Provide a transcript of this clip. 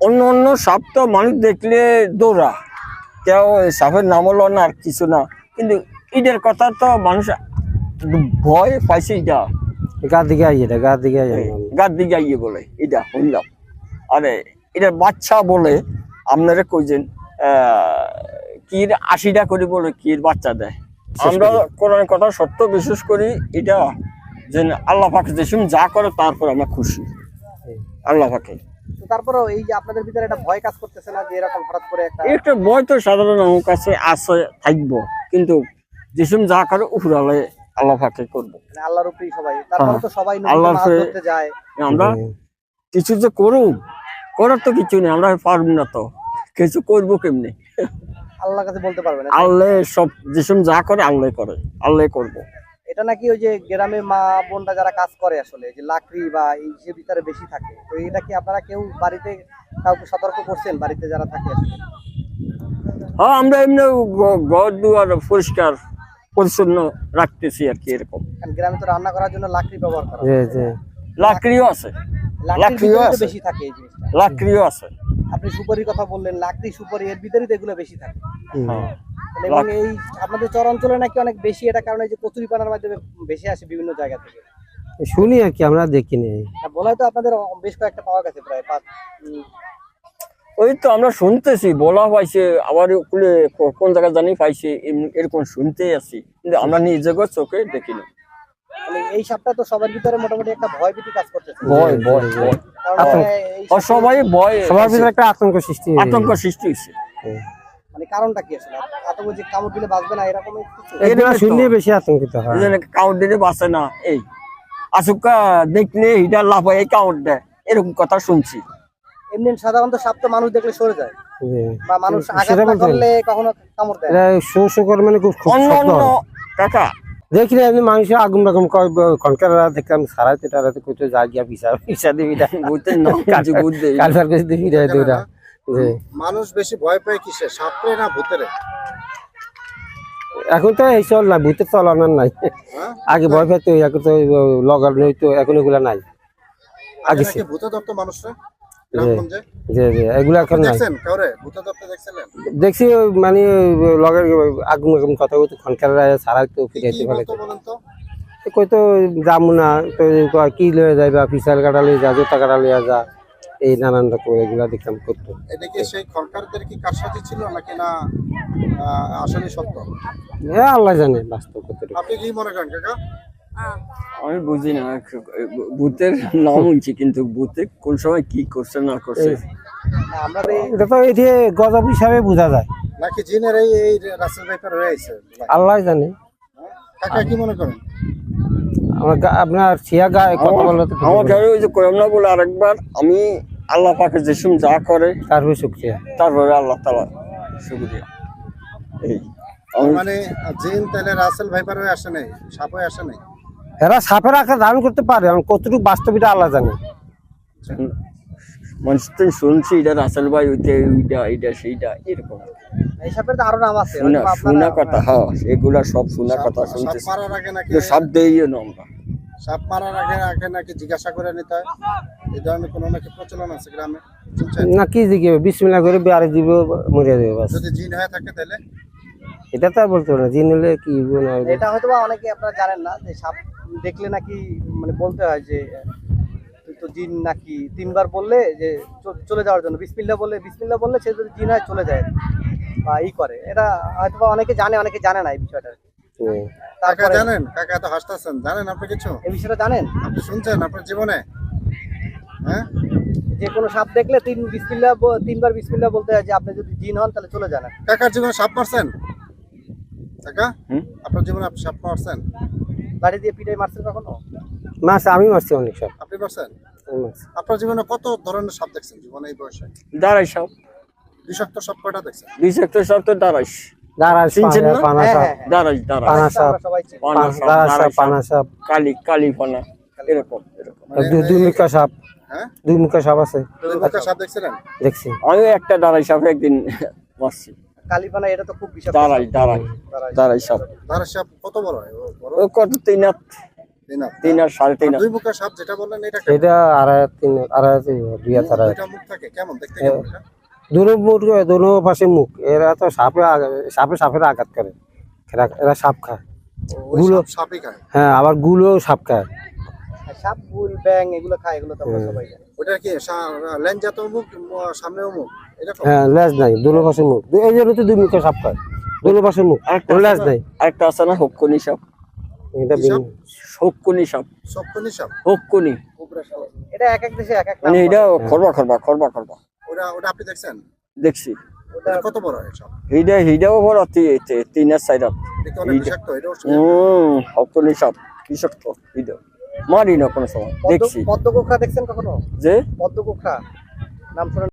অন্য অন্য সাপ তো মানুষ দেখলে দৌড়া, কেউ সাপের নাম হলো না আর কিছু না, কিন্তু ঈদের কথা তো মানুষ ভয় পাইছে। এটা গার দিকে আইয়ে গার দিকে আইয়ে বলে, এটা শুনলাম। আরে এটা বাচ্চা বলে আপনারা কইছেন কি 80টা করে বলে কি বাচ্চা দেয়। আমরা কোরআনের কথা সত্য বিশ্বাস করি, এটা যে আল্লাহ পাক যেসব যা করে তারপর আমরা খুশি আল্লাহ পাকে। তারপরে এই যে আপনাদের ভিতরে একটা ভয় কাজ করতেছে না যে এরকম হঠাৎ করে একটা ভয় তো সাধারণ আমার কাছে আছে, থাকবো, কিন্তু যেসব যা করে উপরালে আল্লাহ পাকে করবো, মানে আল্লাহর উপরেই সবাই। তারপরে তো সবাই আল্লাহর মাছ ধরতে যায়। আমরা কিছু যে করুক, করার তো কিছু নেই, আমরা পারব না, তো কিছু করবো কেমনি? আল্লাহর কাছে বলতে পারবে না। আল্লাহ সব যেসব যা করে আল্লাহ করে, আল্লাহ করবো। এটা নাকি ওই যে গ্রামে মা বোনরা যারা কাজ করে আসলে যে লাকড়ি বা এই যে ভিতরে বেশি থাকে, তো এটা কি আপনারা কেউ বাড়িতে কাউকে সতর্ক করছেন বাড়িতে যারা থাকে আসলে? হ্যাঁ, আমরা এমনি ঘর দুয়ার পরিষ্কার পরিচ্ছন্ন রাখতেছি আর কি, এরকম। কারণ গ্রামে তো রান্না করার জন্য লাকড়ি ব্যবহার করা হয়। লাকড়িও আছে, লাকড়িও বেশি থাকে এই জিনিসটা। লাকড়িও আছে। আপনি সুপারির কথা বললেন, লাকড়ি সুপারি এর ভিতরেই তো এগুলো বেশি থাকে। হ্যাঁ, এবং এই আপনাদের চর অঞ্চলে নাকি অনেক বেশি, এটা কারণে যে কচুরিপানার মাধ্যমে বেশি আসে বিভিন্ন জায়গা থেকে শুনি আর কি, আমরা দেখিনি। বলাই তো আপনাদের বেশ কয়েকটা পাওয়া গেছে প্রায় 5। ওই তো আমরা শুনতেছি, বলা পাইছে, আবার কোন জায়গায় জানি পাইছে, এরকম শুনতেই আছি, কিন্তু আমরা নিজে চোখে দেখিনি। মানে এই সাপটা তো সবার ভিতরে মোটামুটি একটা ভয় ভীতি কাজ করতেছে। ভয় ভয় ভয়, সবাই ভয়, সবার ভিতরে একটা আতঙ্ক সৃষ্টি হয়েছে। মানে কারণটা কি আসলে? আতঙ্ক যে কামড় দিলে বাঁচবে না এরকমই কিছু? এগুলো শুনলে বেশি আতঙ্কিত হয়। কাউন্ট দিলে বাঁচে না, এই আসুকা দেখলে হিটা লাফায় কাউন্ট দেয়, এরকম কথা শুনছি। এমনি সাধারণত সাপ তো মানুষ দেখলে সরে যায় বা মানুষ আঘাত না করলে কখনো কামড় দেয়। এরা শো শো করে, মানে খুব কাকা দেখি না এমনি মানুষের আগুন রকম কনকাররা দেখলাম সারা তেটারাতে কত যা গিয়া পিসা দিবি কালফার কাছে দিবি ওরা। মানুষ বেশি ভয় পায় কিসে, সাপে না ভূতেরে? এখন তো এই চল না, ভূতের চলানোর নাই। আগে ভয় পেতো, এখন তো লগার নই, তো এখন এগুলা নাই। আগে ভূতে ধরতো মানুষরা, এগুলো এখন নাই। দেখছি মানে লগের আগুন রকম কথা বলতো, খনকাররা সারা তো ফিরাইতে পারে, কই তো যাবো না, তো কি লয়ে যায় বা পিসার কাটা লয়ে যা, জোতা কাটা লইয়া যা, এই নানান রকম এগুলা দেখলাম করতো। এটা কি সেই খনকারদের কি কারসাজি ছিল নাকি না আসলে সত্য? আল্লাহ জানে বাস্তব কতটুকু। আপনি কি মনে করেন কাকা? আমি বুঝি না, ভূতের নাম শুনছি, কিন্তু ভূতে কোন সময় কি করছে না করছে এটা তো এই যে গজব হিসাবে বোঝা যায়, নাকি জিনের এই রাসেল ভাইপার হয়ে আছে আল্লাহ জানে। কাকা কি মনে করেন? আপনার ছিয়া গায়ে কথা বলতে আমাকে ওই যে কইলাম না বলে আরেকবার, আমি আল্লাহ পাকের যেসব যা করে তারপরে শুকরিয়া, তারপরে আল্লাহ তাআলা শুকরিয়া। এই মানে জিন তাহলে রাসেল ভাইপার হয়ে আসে নাই, সাপ হয়ে আসে নাই? এরা সাপের আকার ধারণ করতে পারে, কতটুকু বাস্তবিকতা আল্লাহ জানে। মানুষ তো শুনছি এটা রাসেল ভাই এটা সেইটা এরকম, এই সাপের তো আরো নাম আছে, শোনা কথা। হ্যাঁ, এগুলা সব শোনা কথা শুনছি। সাপ মারার আগে নাকি সাপ দেইও না আমরা, সাপ মারার আগে নাকি জিজ্ঞাসা করে নিতে হয়, এই ধরনের কোনো নাকি প্রচলন আছে গ্রামে, শুনছেন? না কি জিজ্ঞেস বিসমিল্লাহ করে বিয়ারে দিব, মরিয়া দেবে বাস। যদি জিন হয়ে থাকে তাহলে এটা তো আর বলতে না, জিন হলে কি না। এটা হয়তো বা অনেকে আপনারা জানেন না যে সাপ দেখলে নাকি মানে বলতে হয় যে তুই তো জিন নাকি, 3 বার বললে যে চলে যাওয়ার জন্য বিসমিল্লাহ বললে সে যদি জিন হয় চলে যায় বা ই করে। এটা হয়তো বা অনেকে জানে, অনেকে জানে না এই বিষয়টা। কাকা জানেন? কাকা তো হাসতেছেন, জানেন আপনি কিছু এই বিষয়টা জানেন? আপনি শুনছেন আপনার জীবনে? হ্যাঁ, যে কোনো সাপ দেখলে 3 বার বিসমিল্লাহ বলতে হয় যে আপনি যদি জিন হন তাহলে চলে যান। কাকার জীবনে সাপ মারছেন? কাকা আপনার জীবনে আপনি সাপ মারছেন? বাড়ি দিয়ে পিটাই মারছেন কখনো? মাছ আমি মারছি অনেক সাপ। আপনি মারছেন? আপনার জীবনে কত ধরনের সাপ দেখছেন জীবনে এই বয়সে? দাঁড়াই সাপ, বিষাক্ত সাপ কয়টা দেখছেন? বিষাক্ত সাপ তো দাঁড়াই, পানা সাপ, কালি পানা, এরকম দুই মুখা সাপ। দুই মুখা সাপ আছে, সাপ দেখছিলেন? দেখছি আমি একটা দাঁড়াই সাপ একদিন মারছি। কালীপানা এটা তো খুব বিষাক্ত। দাঁড়াই সাপ। দাঁড়াই সাপ কত বড় হয়? কত 3 হাত তিন হাত। 3 আর 3.5 দুই মুখা সাপ যেটা বললেন এটা এটা আড়াই দুই হাত আড়াই। দুইটা মুখ থাকে কেমন দেখতে কেমন এটা? দোনো পাশে মুখ। এরা তো সাপের আঘাত করে। এরা সাপ খায়। ওই গুলো সাপই খায়। হ্যাঁ, আবার গুলো সাপ খায়। আর সাপ গুল ব্যাং এগুলো খায়, এগুলো তো আমরা সবাই জানি। ওটা কি লেঞ্জাতো মুখ সামনেও মুখ এরকম? হ্যাঁ, লেজ নাই, দোনো পাশে মুখ। এই জন্য তো দুই মুখে সাপ খায়, দোনো পাশে মুখ, কোনো লেজ নাই। আরেকটা আছে না হক্কুনি সাপ, এটা কি সাপ? হক্কুনি সাপ, সবকনি সাপ। হক্কুনি, এটা এক এক দেশে এক এক নাম মানে এটা বলে। খরবা ওটা আপনি দেখছেন? দেখছি। ওটা এটা কত বড় হয় সাপ? হিডাও বড় 3 আর 4 হাত। দেখতে অনেক বিষাক্ত, এটা হক্কুনি সাপ বিষাক্ত, হিডাও মারি না কোনো সময়, দেখছি পদ্মকুক্ষা দেখছেন কখনো? যে পদ্মকুক্ষা নাম শুনে